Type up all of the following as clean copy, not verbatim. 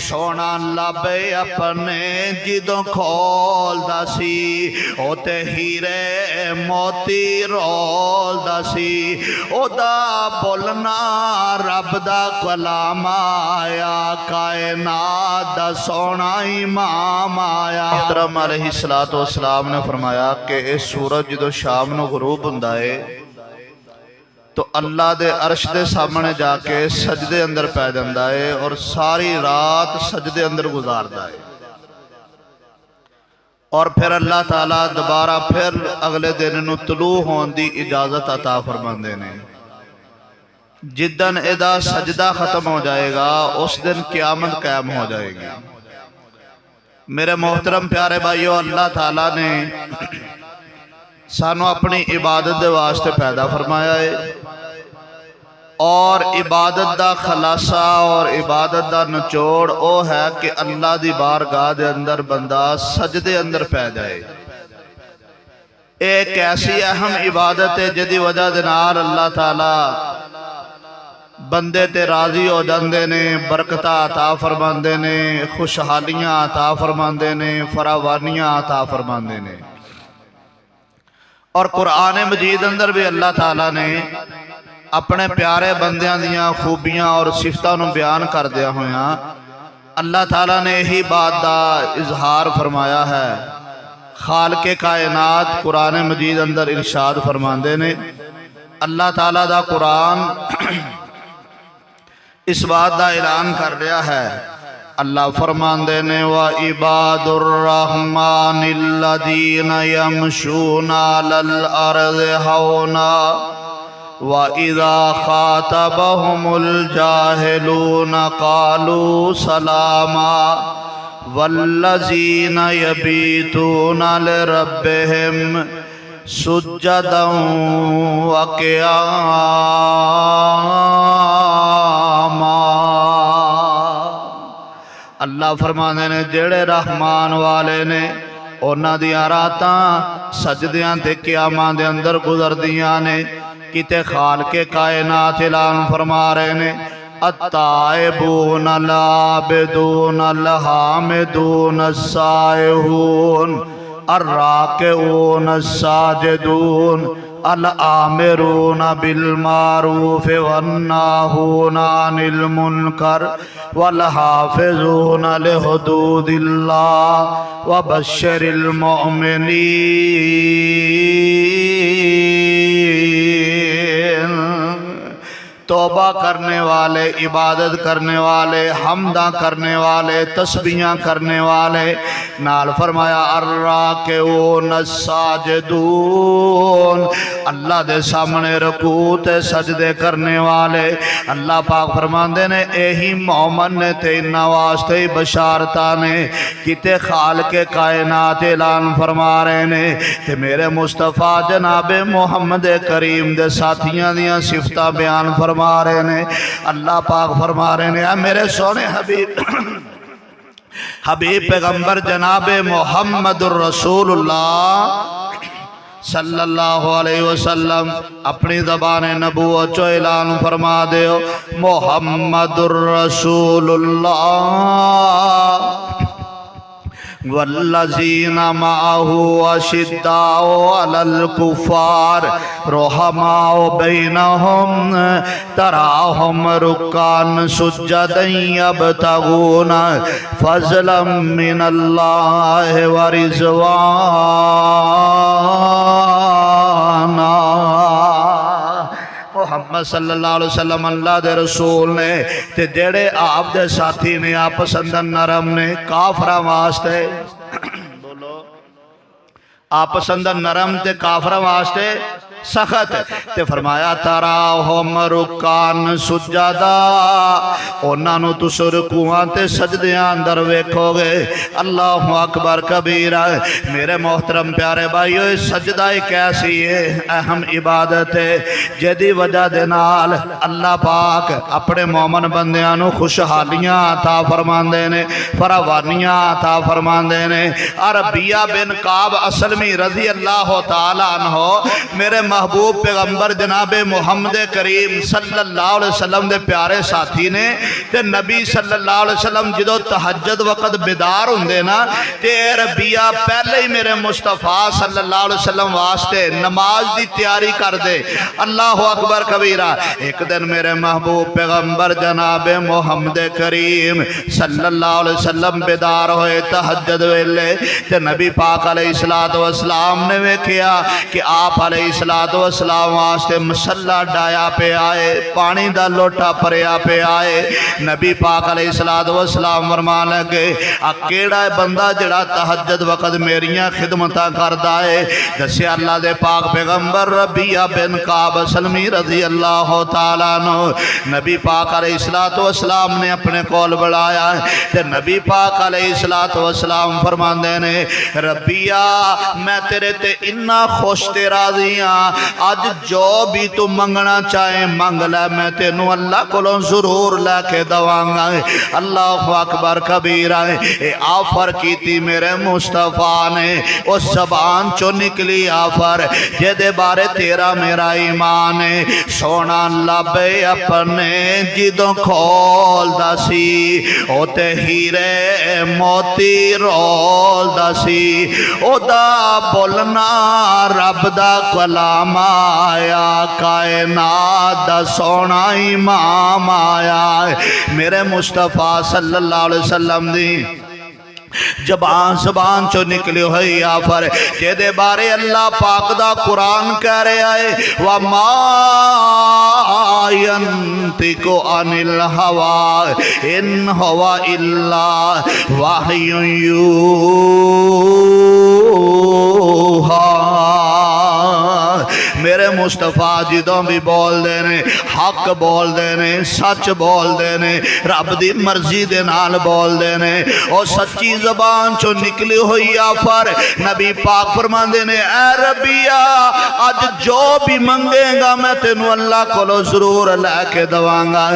سونا لبے اپنے جدوں کھولدا سی او تے ہیرے موتی رولدا سی او دا بولنا رب دا کلام آیا کائنات دا سونا امام آیا۔ محترم علیہ السلام نے فرمایا کہ اس سورج جدو شام نو غروب ہوندا ہے تو اللہ دے عرش دے سامنے جا کے سجدے اندر پہ جاندا ہے اور ساری رات سجدے اندر گزاردا ہے، اور پھر اللہ تعالیٰ دوبارہ پھر اگلے دن نو طلوع ہون دی اجازت عطا فرماندے نے۔ جدن ادا سجدہ ختم ہو جائے گا اس دن قیامت قائم ہو جائے گی۔ میرے محترم پیارے بھائیو، اللہ تعالیٰ نے سانو اپنی عبادت دے واسطے پیدا فرمایا ہے، اور عبادت دا خلاصہ اور عبادت دا نچوڑ او ہے کہ اللہ دی بارگاہ دے اندر بندہ سجدے اندر پہ جائے۔ ایک ایسی اہم عبادت ہے جدی وجہ دے نال اللہ تعالیٰ بندے تے راضی ہو جاندے نے، برکتاں عطا فرماندے نے، خوشحالیاں عطا فرماندے نے، فراوانیاں عطا فرماندے نے۔ اور قرآن مجید اندر بھی اللہ تعالیٰ نے اپنے پیارے بندیاں دیاں خوبیاں اور صفتاں نو بیان کر دیا ہویا اللہ تعالیٰ نے یہی بات دا اظہار فرمایا ہے۔ خالق کائنات قرآن مجید اندر ارشاد فرماندے نے، اللہ تعالیٰ دا قرآن اس بات دا اعلان کر رہا ہے۔ اللہ فرماندے نے وَعِبَادُ الرَّحْمَنِ الَّذِينَ يَمْشُونَ عَلَى الْأَرْضِ هَوْنًا وَإِذَا خَاطَبَهُمُ الْجَاهِلُونَ قَالُوا سَلَامًا وَالَّذِينَ يَبِيتُونَ لِرَبِّهِمْ سُجَّدًا وَقِيَامًا۔ اللہ فرمانے نے جڑے رحمان والے نے اونا دیاں راتاں سجدیاں تے قیاماں دے اندر گزر دیاں نے، کتے خالق کائنات اعلان فرما رہے نے التائبون العابدون الحامدون السائحون الراکعون الساجدون الآمرون بالمعروف والناہون عن المنکر والحافظون لحدود اللہ وبشر المؤمنین۔ توبہ کرنے والے، عبادت کرنے والے، حمدہ کرنے والے، تسبیحاں کرنے والے، نال فرمایا الراکعون الساجدون، اللہ دے سامنے رکوع تے سجدے کرنے والے۔ اللہ پاک فرماندے نے ایہی مومن نے تے انہاں واسطے بشارتاں نے، کتے خالق کائنات اعلان فرما رہے نے تے میرے مصطفیٰ جناب محمد کریم دے ساتھیاں دیاں صفتاں بیان فرما رہے نے۔ اللہ پاک فرما رہے نے اے میرے سونے حبیب پیغمبر جناب محمد الرسول اللہ صلی اللہ علیہ وسلم اپنی زبان نبوت چو اعلان فرما دیو محمد الرسول اللہ والذین معه اشداء علی الکفار رحماء بینہم تراہم رکعا سجدا یبتغون فضلا من اللہ ورضوانا۔ محمد صلی اللہ علیہ وسلم اللہ دے رسول نے تے جڑے آپ دے ساتھی نے آپ پسندن نرم نے کافرہ واسطے بولو آپ پسندن نرم تے کافرہ واسطے سخت تے فرمایا تراہم رکعا سجدا، انہاں نو تس رکوعاں تے سجدیاں اندر ویکھو گے۔ اللہ اکبر کبیرہ۔ میرے محترم پیارے بھائیو، سجدہ ایک ایسی ہے اہم عبادت ہے جدی وجہ دے نال اللہ پاک اپنے مومن بندیاں نو خوشحالیاں عطا فرماندے نے، فراوانیاں عطا فرماندے نے۔ ربیہ بن کعب اسلمی رضی اللہ تعالیٰ عنہ میرے محبوب پیغمبر جناب محمد کریم صلی اللہ علیہ وسلم دے پیارے ساتھی نے تے نبی صلی اللہ علیہ وسلم جدو تہجد وقت بیدار ہوندے نا تے ربیہ پہلے ہی میرے مصطفیٰ صلی اللہ علیہ وسلم واسطے نماز دی تیاری کر دے. اللہ اکبر کبیرہ. ایک دن میرے محبوب پیغمبر جناب محمد کریم صلی اللہ علیہ وسلم بیدار ہوئے تہجد ویلے تے نبی پاک علیہ السلام نے ویکھیا کہ آپ علیہ السلام واسطے مسلح ڈایا پہ آئے, پانی دا لوٹا پریا پہ آئے. نبی پاک علیہ السلام فرمان لگے کیڑا ہے بندہ جڑا تہجد وقت میریاں خدمتاں کردا ہے؟ دسیا اللہ دے پاک پیغمبر ربیہ بن کعب سلمی رضی اللہ تعالیٰ عنہ. نبی پاک علیہ السلام نے اپنے کول بڑھایا تے نبی پاک علیہ السلام فرماندے نے ربیہ میں تیرے تے اتنا خوش تے راضی ہاں, اج جو بھی تو منگنا چاہے منگ لے, میں تینوں اللہ کولوں ضرور لے کے دواں گا. اللہ اکبر کبیرہ. اے آفر کیتی میرے مصطفیٰ نے, اس زبان چو نکلی آفر جدے بارے تیرا میرا ایمان ہے. سونا لبے اپنے جدوں کھول دا سی او تے ہیرے موتی رول دا سی, او دا بولنا رب دا کلام آیا, کائنات دا سونا امام آیا. میرے مصطفیٰ صلی اللہ علیہ وسلم دی زبان چو نکلی ہوئی آفر جیدے بارے اللہ پاک دا قرآن کہہ رہے آئے وَمَا يَنْتِقُ عَنِ الْهَوَىٰ إِنْ هُوَ إِلَّا وَحْيٌ يُوحَىٰ. میرے مصطفیٰ جدوں بھی بول دینے حق بول دینے سچ بول دینے رب دی مرضی دے نال بول دینے اور سچی زبان چو نکلی ہوئی آفر نبی پاک فرمان دینے اے ربیہ آج جو بھی منگے گا میں تینوں اللہ کو ضرور لے کے دواں گا.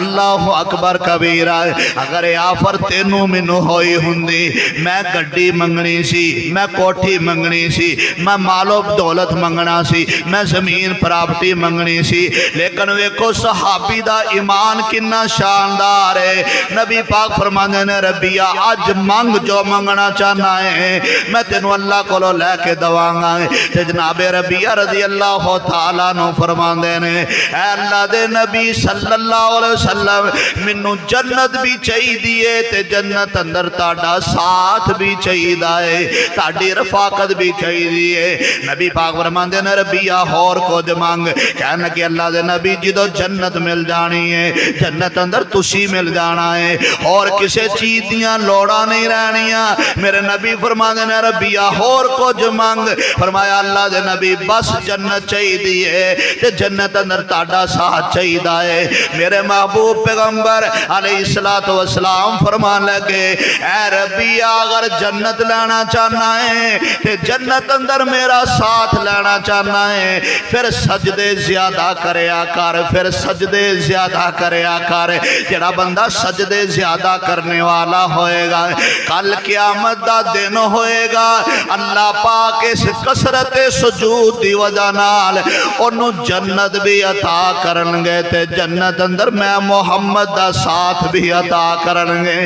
اللہ اکبر کبیرہ. اگر اے آفر تینوں منو ہوئی ہندی میں گڈی منگنی سی, میں کوٹھی منگنی سی, میں مالو دولت منگنا سی, میں زمین پراپرٹی منگنی سی, لیکن ویکھو صحابی دا ایمان کنا شاندار ہے. نبی پاک فرماندے نے ربیہ آج منگ جو منگنا چاہنا ہے میں تینوں اللہ کو لے کے دواں گا. تے جناب ربیہ رضی اللہ تعالیٰ نو فرماندے نے اے اللہ دے نبی صلی اللہ علیہ وسلم منو جنت بھی چاہی دیئے تے جنت اندر تاڑا ساتھ بھی چاہی دائے, تاڑی رفاقت بھی چاہی دیئے. نبی پاک فرماندے نے ربیہ اور کو مانگ. کہنا کہ اللہ دے نبی جدو جنت مل جانی ہے جنت اندر تسی مل جانا ہے اور کسے چیز دیاں لوڑا نہیں رہنیاں. میرے نبی فرماندے نے ربیہ اور کو مانگ. فرمایا اللہ دے نبی بس جنت چاہی دیئے تے جنت اندر تاڑا ساتھ چاہی دائے. میرے محبوب پیغمبر علیہ السلام فرمان لگے اے ربیہ اگر جنت لینا چاہنا ہے تے جنت اندر میرا ساتھ لینا چاہنا ہے پھر سجدے زیادہ کریا کر, پھر سجدے زیادہ کریا کر. جڑا بندہ سجدے زیادہ کرنے والا ہوئے گا کل قیامت دا دن ہوئے گا اللہ پاک اس کثرت سجود دی وجہ نال انہوں جنت بھی عطا کرنگے تے جنت اندر میں محمد دا ساتھ بھی عطا کرنگے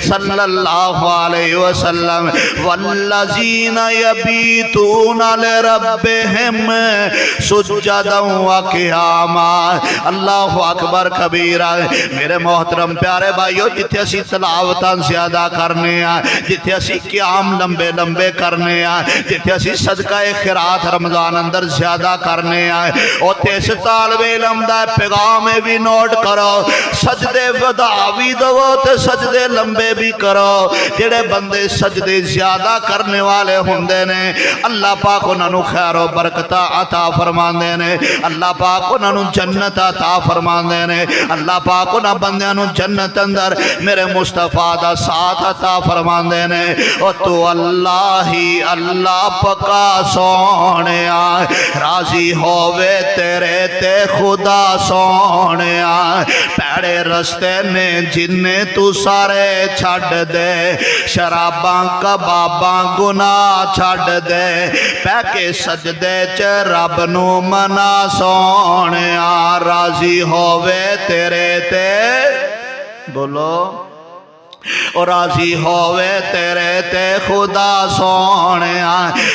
صلی اللہ علیہ وسلم. والذین یبیتون لربہم سجدا و قیاما. اللہ اکبر کبیرہ. میرے محترم پیارے بھائیو جتھے اسی تلاوتاں زیادہ کرنے ہیں, جتھے اسی قیام لمبے لمبے کرنے ہیں, جتھے اسی صدقہ خیرات رمضان اندر زیادہ کرنے ہیں, اوتھے اس طالب علم دا پیغام بھی نوٹ کرو, سجدے ودا بھی دو تے سجدے لمبے بھی کرو. جڑے بندے سجدے زیادہ کرنے والے ہوندے نے اللہ پاک انہاں نو خیر و برکت عطا فرماندے نے, اللہ پاک انہاں نو جنت عطا فرماندے نے, اللہ پاک انہاں بندیاں نو جنت اندر میرے مصطفیٰ دا ساتھ عطا فرماندے نے. او تو اللہ ہی اللہ پکا سونیا راضی ہووے تیرے تے خدا سونیا. پیڑے رستے نے جننے تو سارے چھڑ دے, شراباں کباباں گناہ چھڑ دے, پہ کے سجدے چ رب نو منا سونیا راضی ہووے تیرے تے بولو اور راضی ہووے تیرے تے خدا سونیا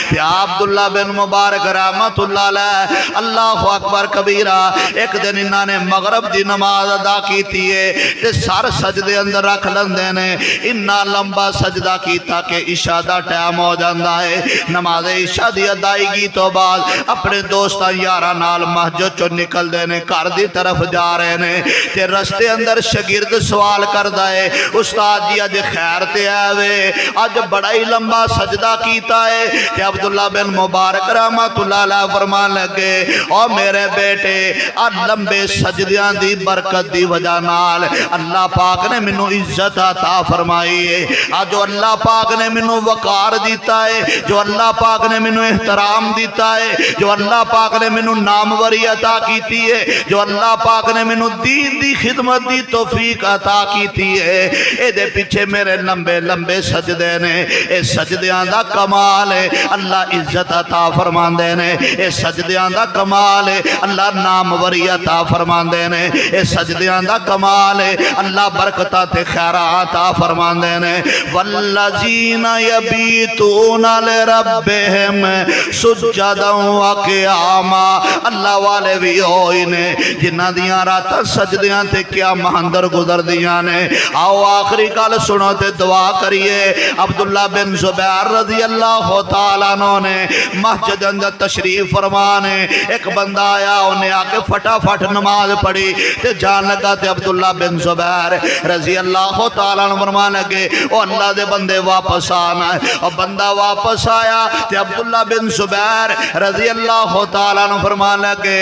تے عبداللہ بن مبارک رحمت اللہ علیہ اللہ اکبر کبیرہ ایک دن انہاں نے مغرب دی نماز ادا کیتی ہے تے سر سجدے اندر رکھ لندے نے انہاں لمبا سجدہ کیتا کہ عشاء دا ٹائم ہو جاندا ہے نماز عشاء دی ادائیگی تو بعد اپنے دوستاں یاراں نال مسجد چوں نکل دے نے گھر دی طرف جا رہے نے تے رستے اندر شاگرد سوال کردا ہے استاد جی اج خیر تے آوے اج بڑا ہی لمبا سجدہ کیتا ہے کہ عبداللہ بن مبارک رحمت اللہ علیہ فرمان لگے او میرے بیٹے اج لمبے سجدیاں دی برکت دی وجہ نال اللہ پاک نے منو عزت عطا فرمائی ہے اج جو اللہ پاک نے منو وقار دیتا ہے جو اللہ پاک نے منو احترام دیتا ہے جو اللہ پاک نے منو ناموری عطا کیتی ہے جو اللہ پاک نے منو دین دی خدمت دی توفیق عطا کیتی ہے اے دے پیچھے میرے لمبے لمبے سجدے نے اے سجدیاں دا کمال ہے اللہ عزت عطا فرماندے نے اے سجدیاں دا کمال ہے اللہ ناموری عطا فرماندے نے اے سجدیاں دا کمال ہے اللہ برکتاں تے خیرات عطا فرماندے نے والذین یبیتون لربہم سجدا وقیاما اللہ والے بھی ہوئی نے جنہاں دیاں راتاں سجدیاں تے قیام اندر گزر دیاں نے آؤ آخری کال سنو تے دعا کریے عبداللہ بن زبیر رضی اللہ تعالیٰ عنہ نے مسجد اندر تشریف فرمانے ایک بندہ آیا انہیں آکے فٹافٹ نماز پڑھی تے جان لگا تے عبداللہ بن زبیر رضی اللہ تعالیٰ عنہ فرمانے لگے او اللہ دے بندے واپس آنا ہے اور بندہ واپس آیا تے عبداللہ بن زبیر رضی اللہ تعالیٰ عنہ فرمانے لگے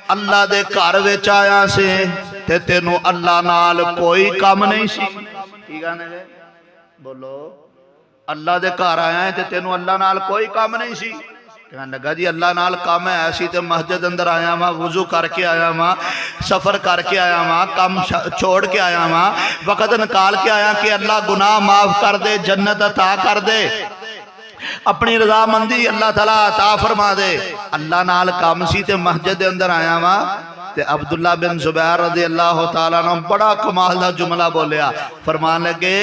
اللہ دے گھر وچ آیا سے تے تینوں اللہ نال کوئی کام نہیں سی کی گانے گئے بولو اللہ دے گھر آیا ہے تے تینوں اللہ نال کوئی کام نہیں سی کہنے لگا جی اللہ نال کام ہے ایسی تے مسجد اندر آیا ماں وضو کر کے آیا ماں سفر کر کے آیا ماں کام چھوڑ کے آیا ماں وقت نکال کے آیا کہ اللہ گناہ معاف کر دے جنت عطا کر دے اپنی رضا مندی اللہ تعالیٰ عطا فرما دے اللہ نال کام سی تے مسجد دے اندر آیا ماں تے عبداللہ بن زبیر رضی اللہ تعالیٰ عنہ بڑا کمال دا جملہ بولیا فرمان لگے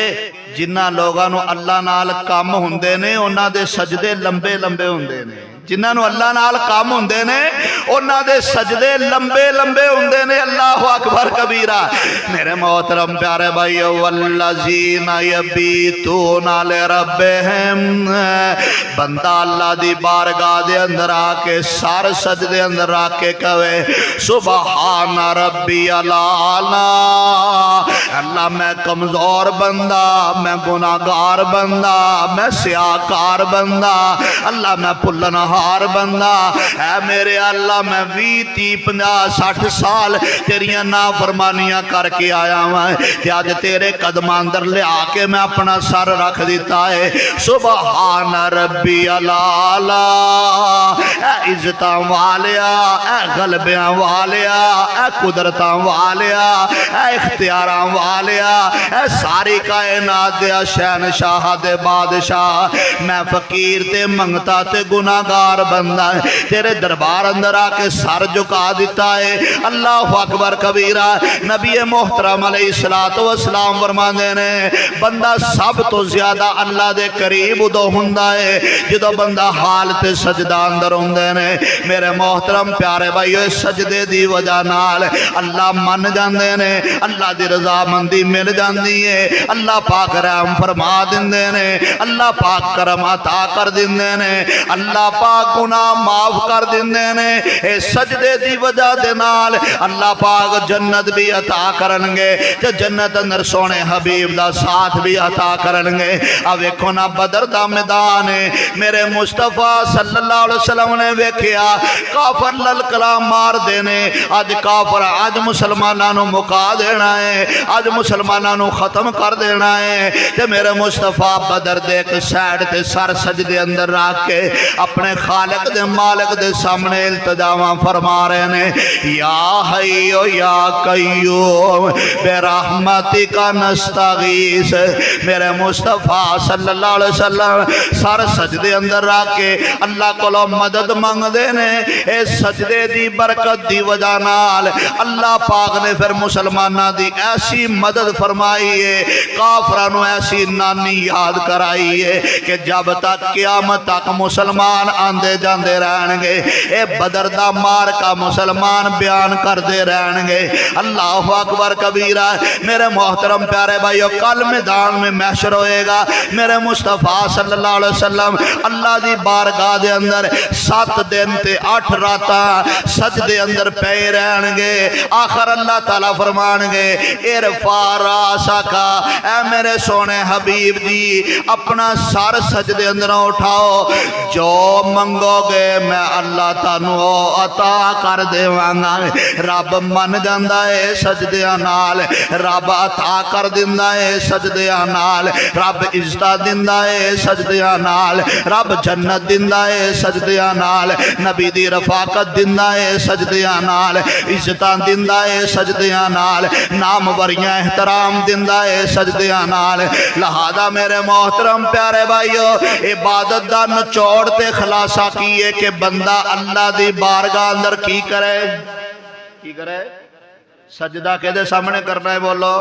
جنہ لوگانو اللہ نال کام ہوندے نے انہاں دے سجدے لمبے لمبے ہوندے نے جنہاں نو اللہ نال کام ہوندے نے انہاں دے سجدے لمبے لمبے ہوندے نے اللہ اکبر کبیرہ میرے محترم پیارے بھائی والذین یبیتون لربہم بندہ اللہ دی بارگاہ دے اندر آکے سار سجدے اندر آکے کہے سبحان ربی العالی اللہ میں کمزور بندہ میں گناہگار بندہ میں سیاکار بندہ اللہ میں پلنہار بندہ اے میرے اللہ میں 20 50 60 سال تیریاں نافرمانیاں کر کے آیا ہوں کہ آج تیرے قدم اندر لے آکے میں اپنا سر رکھ دیتا ہے سبحان ربی العالی اے عزتاں والیا اے غلبیاں والیا اے قدرتاں والیا اے اختیاراں والیا اے ساری کائنات دے شہنشاہ دے بادشاہ میں فقیر تے منگتا تے گناہگار بندہ ہے تیرے دربار اندر آکے سر جھکا دیتا ہے اللہ اکبر کبیرہ نبی محترم علیہ السلام فرماندے نے بندہ سب تو زیادہ اللہ دے قریب ادو ہوندا ہے جدو بندہ حال تے سجدہ اندر ہوندے نے میرے محترم پیارے بھائیو سجدے دی وجہ نال اللہ من جاندے نے اللہ دی رضا مندی مل جاندی ہے اللہ پاک رحم فرما دیندے نے اللہ پاک کرم عطا کر دیندے نے اللہ پاک گناہ معاف کر دیندے نے اے سجدے دی وجہ دے نال اللہ پاک جنت بھی عطا کرنگے تے جنت اندر سونے حبیب دا ساتھ بھی عطا کرنگے اب ویکھو نا بدر دا میدان ہے میرے مصطفیٰ صلی اللہ علیہ وسلم نے ویکھیا کافر للکلا مار دینے آج کافر آج مسلمانانو مکا دینا ہے آج مسلمانانو ختم کر دینا ہے تے میرے مصطفیٰ بدر دے ایک سائڈ تے سر سجدے اندر رکھ کے اپنے خالق دے مالک دے سامنے التجاواں فرما رہے ہیں یا حیو یا قیوم برحمتک نستغیث۔ میرے مصطفیٰ صلی اللہ علیہ وسلم سر سجدے اندر رکھ کے اللہ کو مدد منگ دینے، اے سجدے دی برکت دی وجہ نال اللہ پاک نے پھر مسلمانہ دی ایسی مدد فرمائی ہے، کافرانو ایسی نانی یاد کرائی ہے کہ جب تک قیامت تک مسلمان آندے جاندے رہن گے، اے بدر دا مار کا مسلمان بیان کر دے رہن گے۔ اللہ اکبر کبیرہ۔ میرے محترم پیارے بھائیو، کل میدان میں محشر ہوئے گا، میرے مصطفیٰ صلی اللہ علیہ وسلم اللہ دی بارگاہ دے اندر 7 دن تے 8 راتاں سجدے اندر پے رہن گے۔ آخر اللہ تعالیٰ فرمان گے ارفع راسک، اے میرے سونے حبیب دی اپنا سر سجدے اندر اٹھاؤ، جو منگو گے میں اللہ تانوں عطا کر دیواں گا۔ رب من جاندا ہے سجدیاں نال، رب عطا کر دیندا ہے سجدیاں نال، رب عزت دیندا ہے سجدیاں نال، رب جنت دیندا ہے سجدیاں نال، نبی دی رفاقت دیندا ہے سجدیاں نال، عزتاں دیندا ہے سجدیاں نال، ناموریاں احترام دیندا ہے سجدیاں نال۔ لہذا میرے محترم پیارے بھائیو، عبادت دا نچوڑ تے خلاصہ کیے کہ بندہ اللہ دی بارگاہ اندر کی کرے؟ کی کرے؟ سجدہ کے دے سامنے کرنا ہے، بولو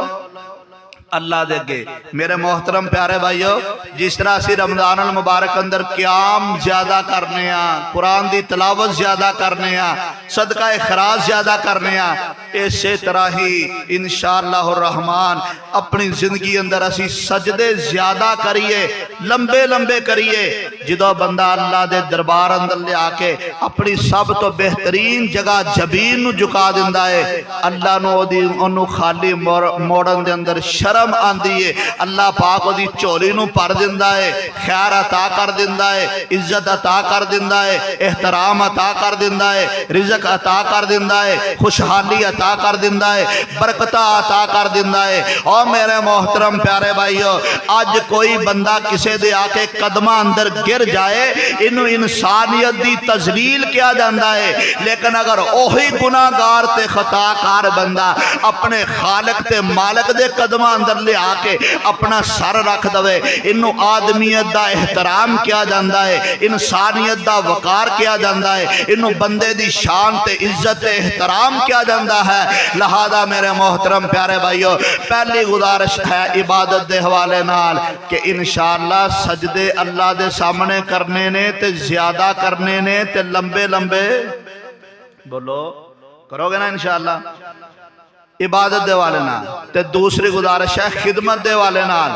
اللہ دے گے۔ میرے محترم پیارے بھائیو، جس طرح سی رمضان المبارک اندر قیام زیادہ کرنے ہیں، قرآن دی تلاوت زیادہ کرنے ہیں، صدقہ خراج زیادہ کرنے ہیں، اسی طرح ہی انشاءاللہ الرحمن اپنی زندگی اندر اسی سجدے زیادہ کریے، لمبے لمبے کریے۔ جدو بندہ اللہ دے دربار اندر لے آکے اپنی سب تو بہترین جگہ جبین نو جھکا دیندا ہے، اللہ نو انو خالی موڑن دے اندر شرم آندی ہے، اللہ پاک دی چولی نو پر دیندا ہے، خیر عطا کر دیندا ہے، عزت عطا کر دیندا ہے، احترام عطا کر دیندا ہے، رزق عطا کر دیندا ہے، خوشحالی عطا کر دیندا ہے، برکتہ عطا کر دیندا ہے۔ اور میرے محترم پیارے بھائیو، آج کوئی بندہ کسے دے آکے قدمہ اندر گر جائے، انو انسانیت دی تذلیل کیا جاندہ ہے، لیکن اگر اوہی گناہگار تے خطا کار بندہ اپنے خالق تے مالک دے قدمہ اندر لے آکے اپنا سر رکھ دوے، انو آدمیت دا احترام کیا جاندہ ہے، انسانیت دا وقار کیا جاندہ ہے، انو بندے دی شان تے عزت تے احترام کیا جاندہ ہے۔ لہذا میرے محترم پیارے بھائیو، پہلی گزارش ہے عبادت دے حوالے نال کہ انشاءاللہ سجدے اللہ دے سامنے کرنے نے تے زیادہ کرنے نے تے لمبے لمبے، بولو کرو گے نا انشاءاللہ؟ عبادت دے والے نال تے دوسری گزارش ہے خدمت دے والے نال۔